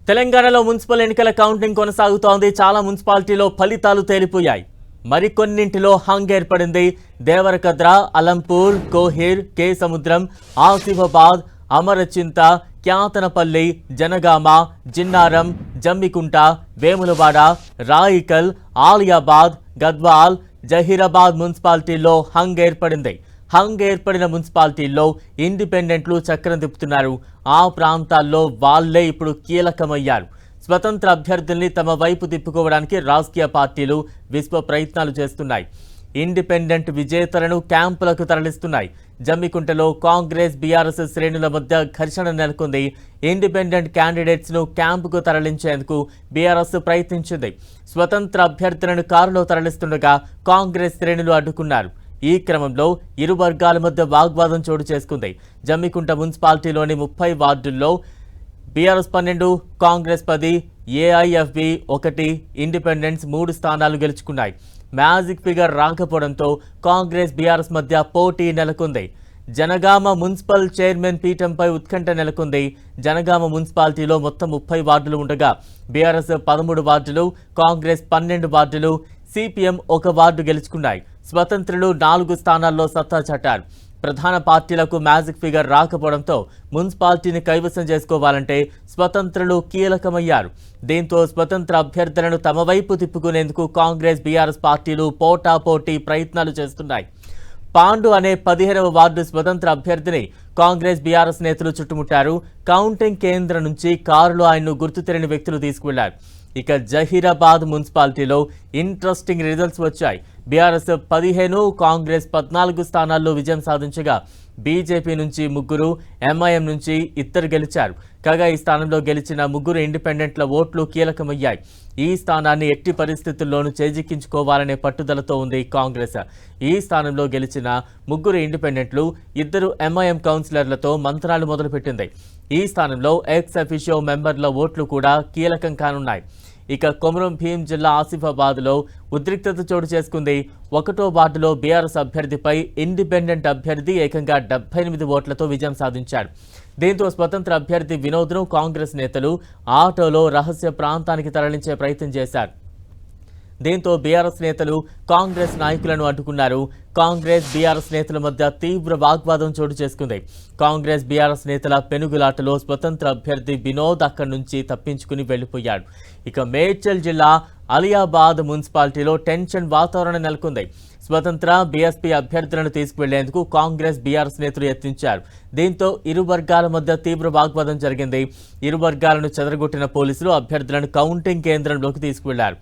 తెలంగాణలో మున్సిపల్ ఎన్నికల కౌంటింగ్ కొనసాగుతోంది. చాలా మున్సిపాలిటీలో ఫలితాలు తేలిపోయాయి. మరికొన్నింటిలో హంగ్ ఏర్పడింది. దేవరకద్ర, అలంపూర్, కోహిర్, కే సముద్రం, ఆసిఫాబాద్, అమరచింత, క్యాతనపల్లి, జనగామ, జిన్నారం, జమ్మికుంట, వేములవాడ, రాయికల్, ఆలియాబాద్, గద్వాల్, జహీరాబాద్ మున్సిపాలిటీల్లో హంగ్ ఏర్పడింది. హంగ్ ఏర్పడిన మున్సిపాలిటీల్లో ఇండిపెండెంట్లు చక్రం తిప్పుతున్నారు. ఆ ప్రాంతాల్లో వాళ్లే ఇప్పుడు కీలకమయ్యారు. స్వతంత్ర అభ్యర్థుల్ని తమ వైపు తిప్పుకోవడానికి రాజకీయ పార్టీలు విశ్వ ప్రయత్నాలు చేస్తున్నాయి. ఇండిపెండెంట్ విజేతలను క్యాంపులకు తరలిస్తున్నాయి. జమ్మికుంటలో కాంగ్రెస్ బీఆర్ఎస్ శ్రేణుల మధ్య ఘర్షణ నెలకొంది. ఇండిపెండెంట్ క్యాండిడేట్స్ ను క్యాంపుకు తరలించేందుకు బీఆర్ఎస్ ప్రయత్నించింది. స్వతంత్ర అభ్యర్థులను కారులో తరలిస్తుండగా కాంగ్రెస్ శ్రేణులు అడ్డుకున్నారు. ఈ క్రమంలో ఇరు వర్గాల మధ్య వాగ్వాదం చోటు చేసుకుంది. జమ్మికుంట మున్సిపాలిటీలోని 30 వార్డుల్లో బీఆర్ఎస్ 12, కాంగ్రెస్ 10, ఏఐఎఫ్బి 1, ఇండిపెండెంట్స్ 3 స్థానాలు గెలుచుకున్నాయి. మ్యాజిక్ ఫిగర్ రాకపోవడంతో కాంగ్రెస్ బీఆర్ఎస్ మధ్య పోటీ నెలకొంది. జనగామ మున్సిపల్ చైర్మన్ పీఠంపై ఉత్కంఠ నెలకొంది. జనగామ మున్సిపాలిటీలో మొత్తం 30 వార్డులు ఉండగా బీఆర్ఎస్ 13 వార్డులు, కాంగ్రెస్ 12 వార్డులు, సిపిఎం 1 వార్డు గెలుచుకున్నాయి. స్వతంత్రులు 4 స్థానాల్లో సత్తా చాటారు. ప్రధాన పార్టీలకు మ్యాజిక్ ఫిగర్ రాకపోవడంతో మున్సిపాలిటీని కైవసం చేసుకోవాలంటే స్వతంత్రులు కీలకమయ్యారు. దీంతో స్వతంత్ర అభ్యర్థులను తమ వైపు తిప్పుకునేందుకు కాంగ్రెస్ బీఆర్ఎస్ పార్టీలు పోటాపోటీ ప్రయత్నాలు చేస్తున్నాయి. పాండు అనే 15వ వార్డు స్వతంత్ర అభ్యర్థిని కాంగ్రెస్ బీఆర్ఎస్ నేతలు చుట్టుముట్టారు. కౌంటింగ్ కేంద్రం నుంచి కారులో ఆయన్ను గుర్తు తెలియని వ్యక్తులు తీసుకువెళ్లారు. ఇక జహీరాబాద్ మున్సిపాలిటీలో ఇంట్రెస్టింగ్ రిజల్ట్స్ వచ్చాయి. బీఆర్ఎస్ 15, కాంగ్రెస్ 14 స్థానాల్లో విజయం సాధించగా బీజేపీ నుంచి 3, ఎంఐఎం నుంచి 2 గెలిచారు. కాగా ఈ స్థానంలో గెలిచిన 3 ఇండిపెండెంట్ల ఓట్లు కీలకమయ్యాయి. ఈ స్థానాన్ని ఎట్టి పరిస్థితుల్లోనూ చేజిక్కించుకోవాలనే పట్టుదలతో ఉంది కాంగ్రెస్. ఈ స్థానంలో గెలిచిన 3 ఇండిపెండెంట్లు 2 ఎంఐఎం కౌన్సిలర్లతో మంత్రాలు మొదలుపెట్టింది. ఈ స్థానంలో ఎక్స్ అఫిషియో మెంబర్ల ఓట్లు కూడా కీలకం కానున్నాయి. ఇక కొమరం భీం జిల్లా ఆసిఫాబాద్లో ఉద్రిక్తత చోటు చేసుకుంది. 1వ వార్డులో బీఆర్ఎస్ అభ్యర్థిపై ఇండిపెండెంట్ అభ్యర్థి ఏకంగా 78 ఓట్లతో విజయం సాధించారు. దీంతో స్వతంత్ర అభ్యర్థి వినోద్ను కాంగ్రెస్ నేతలు ఆటోలో రహస్య ప్రాంతానికి తరలించే ప్రయత్నం చేశారు. దీంతో బీఆర్ఎస్ నేతలు కాంగ్రెస్ నాయకులను అడ్డుకున్నారు. కాంగ్రెస్ బీఆర్ఎస్ నేతల మధ్య తీవ్ర వాగ్వాదం చోటు చేసుకుంది. కాంగ్రెస్ బీఆర్ఎస్ నేతల పెనుగులాటలో స్వతంత్ర అభ్యర్థి వినోద్ అక్కడి నుంచి తప్పించుకుని వెళ్లిపోయాడు. ఇక మేడ్చల్ జిల్లా అలియాబాద్ మున్సిపాలిటీలో టెన్షన్ వాతావరణం నెలకొంది. స్వతంత్ర బీఎస్పీ అభ్యర్థులను తీసుకువెళ్లేందుకు కాంగ్రెస్ బీఆర్ఎస్ నేతలు యత్నించారు. దీంతో ఇరు వర్గాల మధ్య తీవ్ర వాగ్వాదం జరిగింది. ఇరు వర్గాలను చెదరగొట్టిన పోలీసులు అభ్యర్థులను కౌంటింగ్ కేంద్రంలోకి తీసుకువెళ్లారు.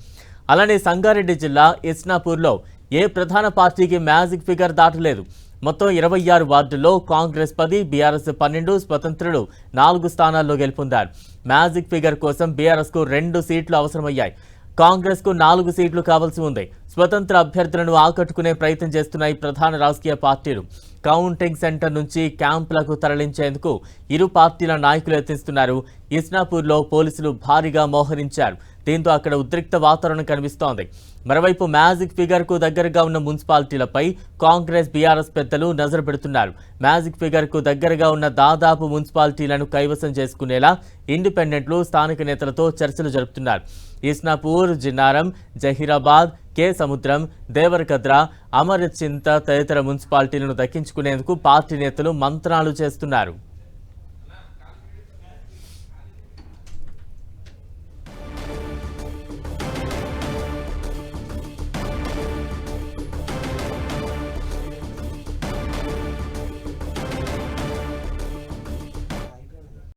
అలానే సంగారెడ్డి జిల్లా ఇస్నాపూర్లో ఏ ప్రధాన పార్టీకి మ్యాజిక్ ఫిగర్ దాటలేదు. మొత్తం 26 వార్డుల్లో కాంగ్రెస్ 10, బీఆర్ఎస్ 12, స్వతంత్రులు 4 స్థానాల్లో గెలుపొందారు. మ్యాజిక్ ఫిగర్ కోసం బీఆర్ఎస్కు 2 సీట్లు అవసరమయ్యాయి. కాంగ్రెస్కు 4 సీట్లు కావాల్సి ఉంది. స్వతంత్ర అభ్యర్థులను ఆకట్టుకునే ప్రయత్నం చేస్తున్నాయి ప్రధాన రాజకీయ పార్టీలు. కౌంటింగ్ సెంటర్ నుంచి క్యాంపులకు తరలించేందుకు ఇరు పార్టీల నాయకులు యత్నిస్తున్నారు. ఇస్నాపూర్లో పోలీసులు భారీగా మోహరించారు. దీంతో అక్కడ ఉద్రిక్త వాతావరణం కనిపిస్తోంది. మరోవైపు మ్యాజిక్ ఫిగర్ కు దగ్గరగా ఉన్న మున్సిపాలిటీలపై కాంగ్రెస్ బీఆర్ఎస్ పెద్దలు నజరు పెడుతున్నారు. మ్యాజిక్ ఫిగర్ కు దగ్గరగా ఉన్న దాదాపు మున్సిపాలిటీలను కైవసం చేసుకునేలా ఇండిపెండెంట్లు స్థానిక నేతలతో చర్చలు జరుపుతున్నారు. ఇస్నాపూర్, జిన్నారం, జహీరాబాద్, కే సముద్రం, దేవరకద్ర, అమరచింత తదితర మున్సిపాలిటీలను దక్కించుకునేందుకు పార్టీ నేతలు మంత్రాలు చేస్తున్నారు.